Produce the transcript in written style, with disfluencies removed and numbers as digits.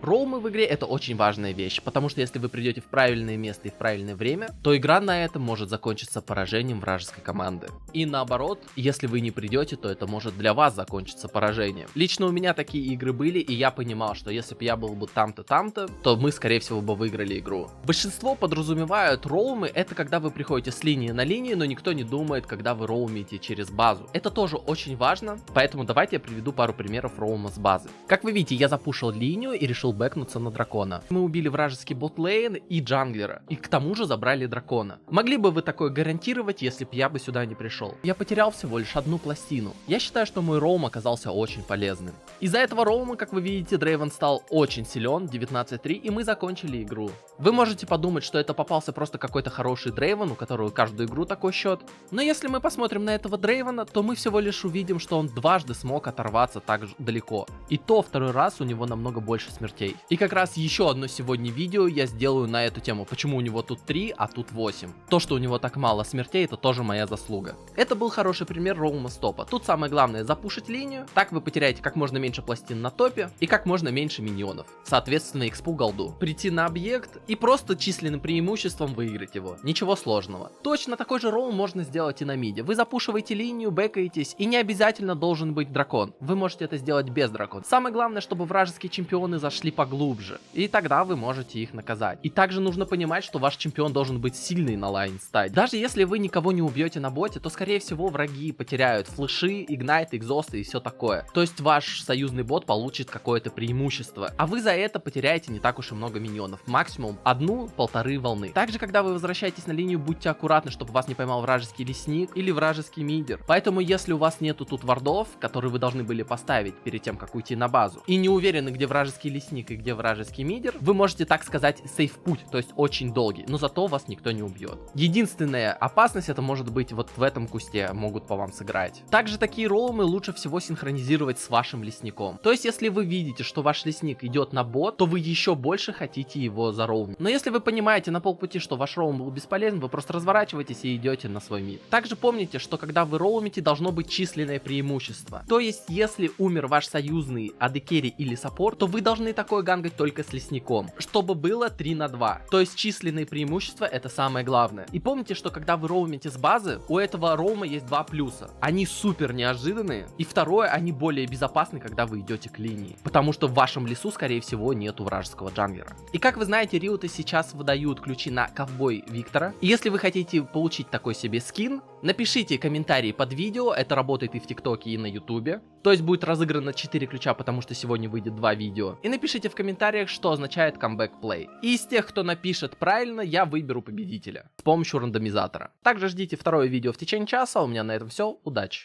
Роумы в игре это очень важная вещь, потому что если вы придете в правильное место и в правильное время, то игра на этом может закончиться поражением вражеской команды. И наоборот, если вы не придете, то это может для вас закончиться поражением. Лично у меня такие игры были, и я понимал, что если бы я был бы там-то, там-то, то мы скорее всего бы выиграли игру. Большинство подразумевают роумы, это когда вы приходите с линии на линию, но никто не думает, когда вы роумите через базу. Это тоже очень важно, поэтому давайте я приведу пару примеров роума с базы. Как вы видите, я запушил линию и решил бэкнуться на дракона. Мы убили вражеский ботлейн и джанглера, и к тому же забрали дракона. Могли бы вы такое гарантировать, если бы я бы сюда не пришел? Я потерял всего лишь одну пластину. Я считаю, что мой роум оказался очень полезным. Из-за этого роума, как вы видите, Дрейвен стал очень силен, 19-3, и мы закончили игру. Вы можете подумать, что это попался просто какой-то хороший Дрейвен, у которого каждую игру такой счет. Но если мы посмотрим на этого Дрейвена, то мы всего лишь увидим, что он дважды смог оторваться так далеко. И то второй раз у него намного больше смертей. И как раз еще одно сегодня видео я сделаю на эту тему, почему у него тут 3, а тут 8. То, что у него так мало смертей, это тоже моя заслуга. Это был хороший пример роума с топа. Тут самое главное запушить линию, так вы потеряете как можно меньше пластин на топе и как можно меньше миньонов. Соответственно, экспу голду. Прийти на объект и просто численным преимуществом выиграть его. Ничего сложного. Точно такой же роум можно сделать и на миде. Вы запушиваете линию, бэкаетесь, и не обязательно должен быть дракон. Вы можете это сделать без дракона. Самое главное, чтобы вражеские чемпионы зашли поглубже. И тогда вы можете их наказать. И также нужно понимать, что ваш чемпион должен быть сильный на лайн стадии. Даже если вы никого не убьете на боте, то скорее всего враги потеряют флеши, игнайт, экзосты и все такое. То есть ваш союзный бот получит какое-то преимущество. А вы за это потеряете не так уж и много миньонов. Максимум 1-1,5 волны. Также, когда вы возвращаетесь на линию, будьте аккуратны, чтобы вас не поймал вражеский лесник или вражеский мидер. Поэтому, если у вас нету тут вардов, которые вы должны были поставить перед тем, как уйти на базу, и не уверены, где вражеский лесник и где вражеский мидер, вы можете, так сказать, сейф-путь, то есть очень долгий, но зато вас никто не убьет. Единственная опасность это может быть вот в этом кусте могут по вам сыграть. Также такие роумы лучше всего синхронизировать с вашим лесником. То есть, если вы видите, что ваш лесник идет на бот, то вы еще больше хотите его зароумить. Но если вы понимаете на полпути, что ваш роум был бесполезен, вы просто разворачиваетесь и идете на свой мид. Также помните, что когда вы роумите, должно быть численное преимущество. То есть, если умер ваш союзный AD-керри или саппорт, то вы должны такое гангать только с лесником, чтобы было 3 на 2. То есть, численные преимущества это самое главное. И помните, что когда вы роумите с базы, у этого роума есть два плюса. Они супер неожиданные, и второе, они более безопасны, когда вы идете к линии. Потому что в вашем лесу, скорее всего, нету вражеского джанглера. И как вы знаете, риоты сейчас выдают ключи на ковбой Виктора. И если вы хотите получить такой себе скин, напишите комментарий под видео, это работает и в ТикТоке, и на Ютубе. То есть будет разыграно 4 ключа, потому что сегодня выйдет 2 видео. И напишите в комментариях, что означает камбэк плей. И из тех, кто напишет правильно, я выберу победителя с помощью рандомизатора. Также ждите второе видео в течение часа, у меня на этом все, удачи!